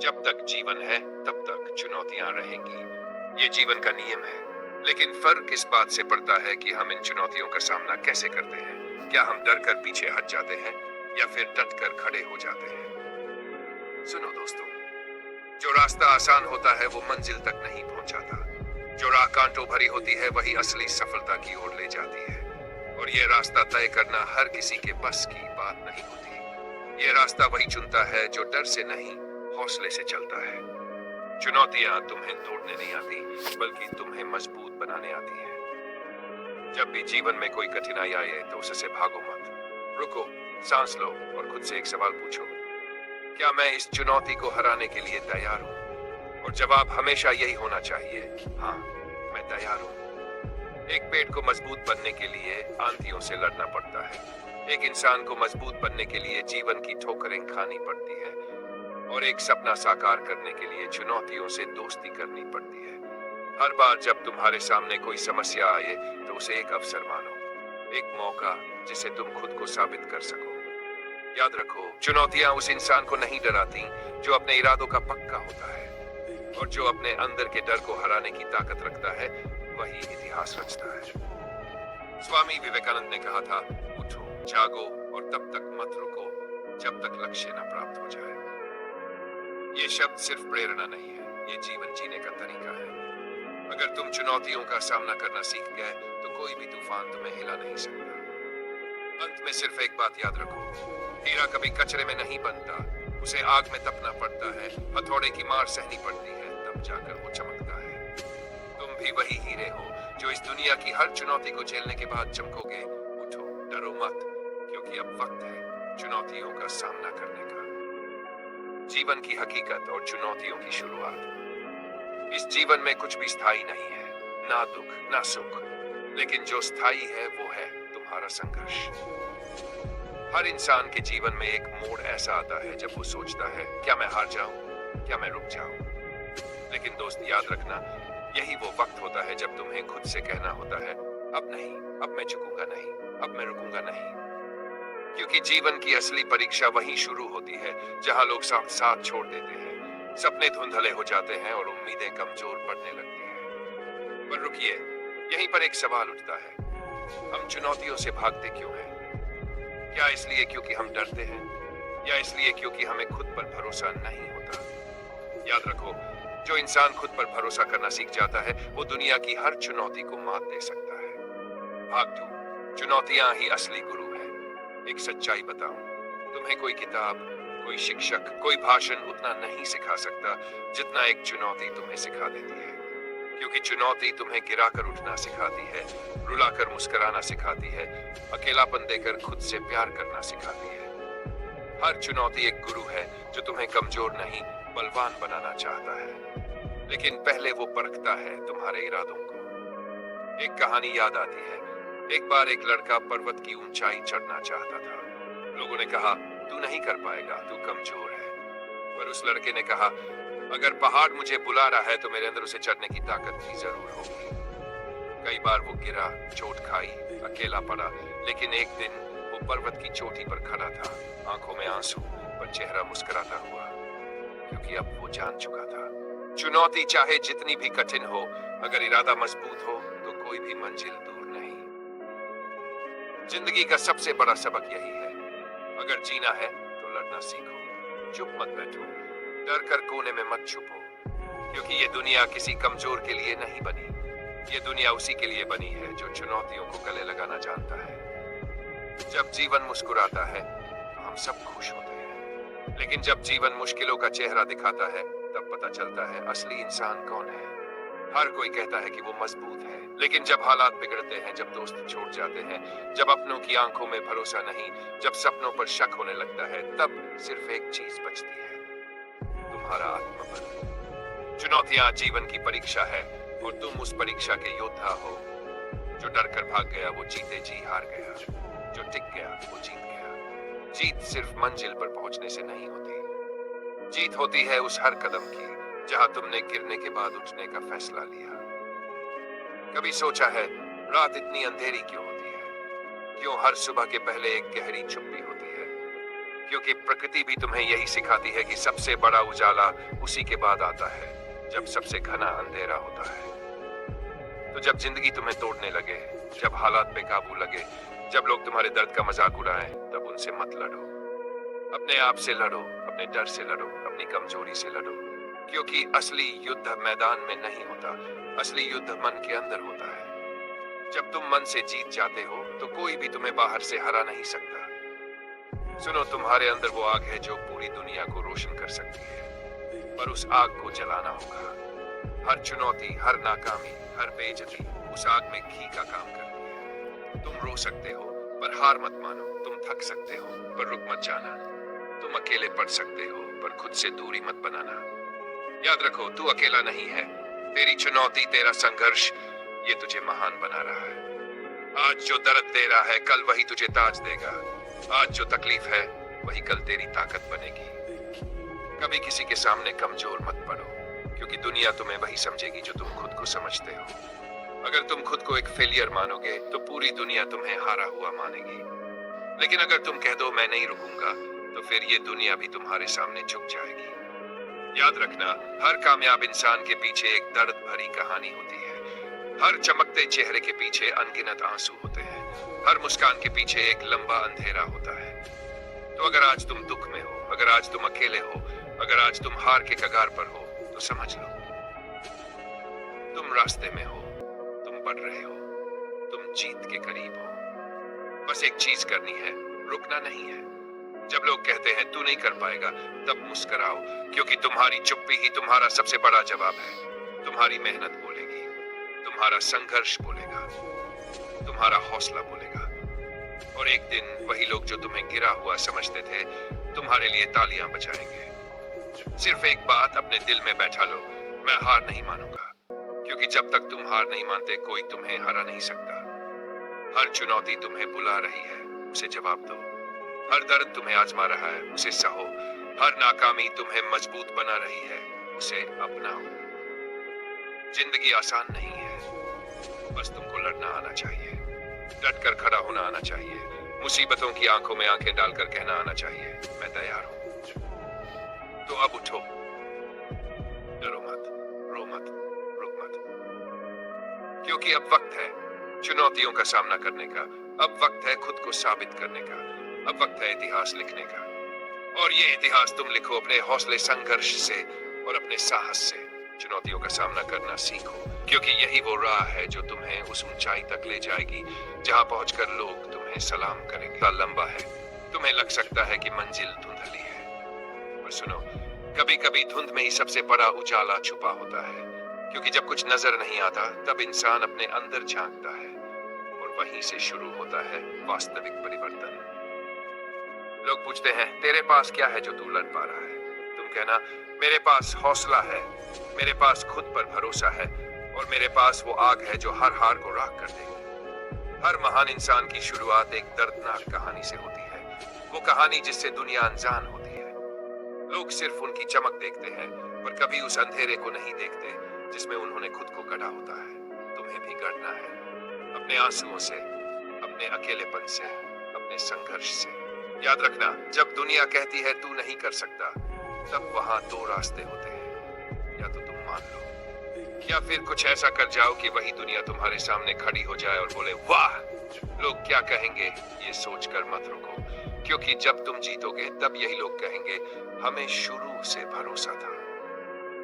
जब तक जीवन है तब तक चुनौतियां रहेंगी। ये जीवन का नियम है। लेकिन फर्क इस बात से पड़ता है कि हम इन चुनौतियों का सामना कैसे करते हैं। क्या हम डर कर पीछे हट जाते हैं या फिर डट कर खड़े हो जाते हैं। सुनो दोस्तों, जो रास्ता आसान होता है वो मंजिल तक नहीं पहुंचाता। जो राह कांटों भरी होती है वही असली सफलता की ओर ले जाती है। और ये रास्ता तय करना हर किसी के बस की बात नहीं होती। ये रास्ता वही चुनता है जो डर से नहीं, हौसले से चलता है। चुनौतियां तुम्हें तोड़ने नहीं आती, बल्कि तुम्हें मजबूत बनाने आती है। जब भी जीवन में कोई कठिनाई आए तो उससे भागो मत। रुको, सांस लो और खुद से एक सवाल पूछो, क्या मैं इस चुनौती को हराने के लिए तैयार हूँ। और जवाब हमेशा यही होना चाहिए, हाँ, मैं तैयार हूँ। एक पेड़ को मजबूत बनने के लिए आंधियों से लड़ना पड़ता है। एक इंसान को मजबूत बनने के लिए जीवन की ठोकरें खानी पड़ती है। और एक सपना साकार करने के लिए चुनौतियों से दोस्ती करनी पड़ती है। हर बार जब तुम्हारे सामने कोई समस्या आए तो उसे एक अवसर मानो, एक मौका जिसे तुम खुद को साबित कर सको। याद रखो, चुनौतियां उस इंसान को नहीं डराती जो अपने इरादों का पक्का होता है। और जो अपने अंदर के डर को हराने की ताकत रखता है वही इतिहास रचता है। स्वामी विवेकानंद ने कहा था, उठो, जागो और तब तक मत रुको जब तक लक्ष्य न प्राप्त हो जाए। ये शब्द सिर्फ प्रेरणा नहीं है, ये जीवन जीने का तरीका है। अगर तुम चुनौतियों का सामना करना सीख गए तो कोई भी तूफान तुम्हें हिला नहीं सकता। अंत में सिर्फ एक बात याद रखो, हीरा कभी कचरे में नहीं बनता, उसे आग में तपना पड़ता है, हथौड़े की मार सहनी पड़ती है, तब जाकर वो चमकता है। तुम भी वही हीरे हो जो इस दुनिया की हर चुनौती को झेलने के बाद चमकोगे। उठो, डरो मत, क्योंकि अब वक्त है चुनौतियों का सामना करने का। जीवन की हकीकत और चुनौतियों की शुरुआत। इस जीवन में कुछ भी स्थायी नहीं है, ना दुख ना सुख, लेकिन जो स्थायी है वो है तुम्हारा संघर्ष। हर इंसान के जीवन में एक मोड़ ऐसा आता है जब वो सोचता है, क्या मैं हार जाऊं, क्या मैं रुक जाऊं। लेकिन दोस्त याद रखना, यही वो वक्त होता है जब तुम्हें खुद से कहना होता है, अब नहीं, अब मैं झुकूंगा नहीं, अब मैं रुकूंगा नहीं। क्योंकि जीवन की असली परीक्षा वहीं शुरू होती है जहां लोग साथ छोड़ देते हैं, सपने धुंधले हो जाते हैं और उम्मीदें कमजोर पड़ने लगती हैं। पर रुकिए, यहीं पर एक सवाल उठता है, हम चुनौतियों से भागते क्यों हैं? क्या इसलिए क्योंकि हम डरते हैं, या इसलिए क्योंकि हमें खुद पर भरोसा नहीं होता? याद रखो, जो इंसान खुद पर भरोसा करना सीख जाता है वो दुनिया की हर चुनौती को मात दे सकता है। भाग दो, चुनौतियां ही असली गुरु है। एक सच्चाई बताऊं, तुम्हें कोई किताब, कोई शिक्षक, कोई भाषण उतना नहीं सिखा सकता जितना एक चुनौती तुम्हें सिखा देती है। क्योंकि चुनौती तुम्हें गिराकर उठना सिखाती है, रुलाकर मुस्कुराना सिखाती है, अकेलापन देकर खुद से प्यार करना सिखाती है। हर चुनौती एक गुरु है जो तुम्हें कमजोर नहीं, बलवान बनाना चाहता है। लेकिन पहले वो परखता है तुम्हारे इरादों को। एक कहानी याद आती है। एक बार एक लड़का पर्वत की ऊंचाई चढ़ना चाहता था। लोगों ने कहा, तू नहीं कर पाएगा, तू कमजोर है। पर उस लड़के ने कहा, अगर पहाड़ मुझे बुला रहा है तो मेरे अंदर उसे चढ़ने की ताकत भी जरूर होगी। कई बार वो गिरा, चोट खाई, अकेला पड़ा, लेकिन एक दिन वो पर्वत की चोटी पर खड़ा था, आंखों में आंसू पर चेहरा मुस्कुराता हुआ, क्योंकि अब वो जान चुका था, चुनौती चाहे जितनी भी कठिन हो, अगर इरादा मजबूत हो तो कोई भी मंजिल दूर नहीं। जिंदगी का सबसे बड़ा सबक यही है, अगर जीना है तो लड़ना सीखो, चुप मत बैठो, डर कर कोने में मत छुपो। क्योंकि ये दुनिया किसी कमजोर के लिए नहीं बनी, ये दुनिया उसी के लिए बनी है जो चुनौतियों को गले लगाना जानता है। जब जीवन मुस्कुराता है तो हम सब खुश होते हैं, लेकिन जब जीवन मुश्किलों का चेहरा दिखाता है तब पता चलता है असली इंसान कौन है। हर कोई कहता है कि वो मजबूत है, लेकिन जब हालात बिगड़ते हैं, जब दोस्त छोड़ जाते हैं, जब अपनों की आंखों में भरोसा नहीं, जब सपनों पर शक होने लगता है, तब सिर्फ एक चीज बचती है, तुम्हारा आत्मबल। चुनौतियां जीवन की परीक्षा है और तुम उस परीक्षा के योद्धा हो। जो डर कर भाग गया वो जीते जी हार गया, जो टिक गया वो जीत गया। जीत सिर्फ मंजिल पर पहुंचने से नहीं होती, जीत होती है उस हर कदम की जहां तुमने गिरने के बाद उठने का फैसला लिया। कभी सोचा है, रात इतनी अंधेरी क्यों होती है? क्यों हर सुबह के पहले एक गहरी चुप्पी होती है? क्योंकि प्रकृति भी तुम्हें यही सिखाती है कि सबसे बड़ा उजाला उसी के बाद आता है जब सबसे घना अंधेरा होता है। तो जब जिंदगी तुम्हें तोड़ने लगे, जब हालात बेकाबू लगे, जब लोग तुम्हारे दर्द का मजाक उड़ाएं, तब उनसे मत लड़ो। अपने आप से लड़ो, अपने डर से लड़ो, अपनी कमजोरी से लड़ो। क्योंकि असली युद्ध मैदान में नहीं होता, असली युद्ध मन के अंदर होता है। जब तुम मन से जीत जाते हो तो कोई भी तुम्हें बाहर से हरा नहीं सकता। सुनो, तुम्हारे अंदर वो आग है जो पूरी दुनिया को रोशन कर सकती है, पर उस आग को जलाना होगा। हर चुनौती, हर नाकामी, हर बेइज्जती उस आग में घी का काम करती है। तुम रो सकते हो पर हार मत मानो, तुम थक सकते हो पर रुक मत जाना, तुम अकेले पड़ सकते हो पर खुद से दूरी मत बनाना। याद रखो, तू अकेला नहीं है। तेरी चुनौती, तेरा संघर्ष, ये तुझे महान बना रहा है। आज जो दर्द दे रहा है, कल वही तुझे ताज देगा। आज जो तकलीफ है, वही कल तेरी ताकत बनेगी। कभी किसी के सामने कमजोर मत पड़ो, क्योंकि दुनिया तुम्हें वही समझेगी जो तुम खुद को समझते हो। अगर तुम खुद को एक फेलियर मानोगे तो पूरी दुनिया तुम्हें हारा हुआ मानेगी। लेकिन अगर तुम कह दो मैं नहीं रुकूंगा, तो फिर ये दुनिया भी तुम्हारे सामने झुक जाएगी। याद रखना, हर कामयाब इंसान के पीछे एक दर्द भरी कहानी होती है। हर चमकते चेहरे के पीछे अनगिनत आंसू होते हैं। हर मुस्कान के पीछे एक लंबा अंधेरा होता है। तो अगर आज तुम दुख में हो, अगर आज तुम अकेले हो, अगर आज तुम हार के कगार पर हो, तो समझ लो तुम रास्ते में हो, तुम बढ़ रहे हो, तुम जीत के करीब हो। बस एक चीज करनी है, रुकना नहीं है। जब लोग कहते हैं तू नहीं कर पाएगा, तब मुस्कुराओ, क्योंकि तुम्हारी चुप्पी ही तुम्हारा सबसे बड़ा जवाब है। तुम्हारी मेहनत बोलेगी, तुम्हारा संघर्ष बोलेगा, तुम्हारा हौसला बोलेगा। और एक दिन वही लोग जो तुम्हें गिरा हुआ समझते थे, तुम्हारे लिए तालियां बजाएंगे। सिर्फ एक बात अपने दिल में बैठा लो, मैं हार नहीं मानूंगा, क्योंकि जब तक तुम हार नहीं मानते, कोई तुम्हें हरा नहीं सकता। हर चुनौती तुम्हें बुला रही है, उसे जवाब दो। हर दर्द तुम्हें आजमा रहा है, उसे सहो। हर नाकामी तुम्हें मजबूत बना रही है, उसे अपनाओ। जिंदगी आसान नहीं है, बस तुमको लड़ना आना चाहिए, डट कर खड़ा होना आना चाहिए, मुसीबतों की आंखों में आंखें डालकर कहना आना चाहिए, मैं तैयार हूं। तो अब उठो, डरो मत, रो मत, रुक मत, क्योंकि अब वक्त है चुनौतियों का सामना करने का। अब वक्त है खुद को साबित करने का। अब वक्त है इतिहास लिखने का। और ये इतिहास तुम लिखो अपने हौसले, संघर्ष से और अपने साहस से। चुनौतियों का सामना करना सीखो, क्योंकि यही वो राह है जो तुम्हें उस ऊंचाई तक ले जाएगी जहां पहुंचकर लोग तुम्हें सलाम करेंगे। लंबा है, तुम्हें लग सकता है कि मंजिल धुंधली है, पर सुनो, कभी कभी धुंध में ही सबसे बड़ा उजाला छुपा होता है। क्योंकि जब कुछ नजर नहीं आता, तब इंसान अपने अंदर झांकता है, और वहीं से शुरू होता है वास्तविक परिवर्तन। लोग पूछते हैं तेरे पास क्या है जो तू लड़ पा रहा है? तुम कहना मेरे पास हौसला है, मेरे पास खुद पर भरोसा है, और मेरे पास वो आग है जो हर हार को राख कर देगी। हर महान इंसान की शुरुआत एक दर्दनाक कहानी से होती है, वो कहानी जिससे दुनिया अनजान होती है। लोग सिर्फ उनकी चमक देखते हैं, पर कभी उस अंधेरे को नहीं देखते जिसमें उन्होंने खुद को गढ़ा होता है। तुम्हें भी गढ़ना है, अपने आंसुओं से, अपने अकेलेपन से, अपने संघर्ष से। याद रखना, जब दुनिया कहती है तू नहीं कर सकता, तब वहां दो रास्ते होते हैं, या तो तुम मान लो, या फिर कुछ ऐसा कर जाओ कि वही दुनिया तुम्हारे सामने खड़ी हो जाए और बोले वाह, लोग क्या कहेंगे ये सोचकर मत रुको, क्योंकि जब तुम जीतोगे तब यही लोग कहेंगे हमें शुरू से भरोसा था।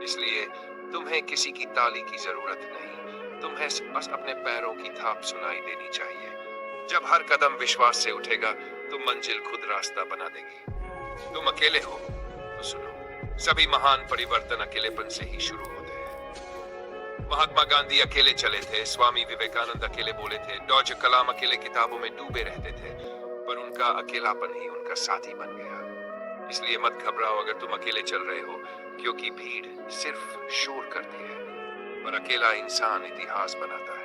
इसलिए तुम्हें किसी की ताली की जरूरत नहीं, तुम्हें बस अपने पैरों की थाप सुनाई देनी चाहिए। जब हर कदम विश्वास से उठेगा तो मंजिल खुद रास्ता बना देगी। तुम अकेले हो तो सुनो, सभी महान परिवर्तन अकेलेपन से ही शुरू होते हैं। महात्मा गांधी अकेले चले थे, स्वामी विवेकानंद अकेले बोले थे, डॉक्टर कलाम अकेले किताबों में डूबे रहते थे, पर उनका अकेलापन ही उनका साथी बन गया। इसलिए मत घबराओ अगर तुम अकेले चल रहे हो, क्योंकि भीड़ सिर्फ शोर करती है, पर अकेला इंसान इतिहास बनाता है।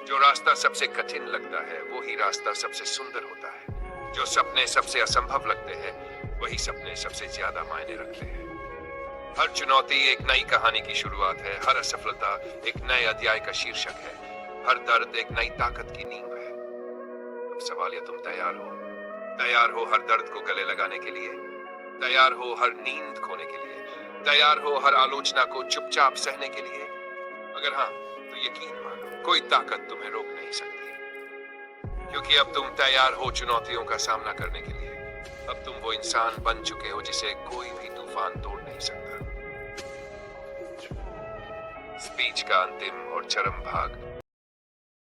जो रास्ता सबसे कठिन लगता है, वो ही रास्ता सबसे सुंदर होता है। जो सपने सबसे असंभव लगते हैं, वही सपने सबसे ज्यादा मायने रखते हैं। हर चुनौती एक नई कहानी की शुरुआत है, हर असफलता एक नए अध्याय का शीर्षक है, हर दर्द एक नई ताकत की नींव है। अब सवाल है तुम तैयार हो? तैयार हो हर दर्द को गले लगाने के लिए, तैयार हो हर नींद खोने के लिए, तैयार हो हर आलोचना को चुपचाप सहने के लिए। अगर हाँ, तो यकीन मानो कोई ताकत तुम्हें रोक नहीं सकती, क्योंकि अब तुम तैयार हो चुनौतियों का सामना करने के लिए। अब तुम वो इंसान बन चुके हो जिसे कोई भी तूफान तोड़ नहीं सकता। स्पीच का अंतिम और चरम भाग।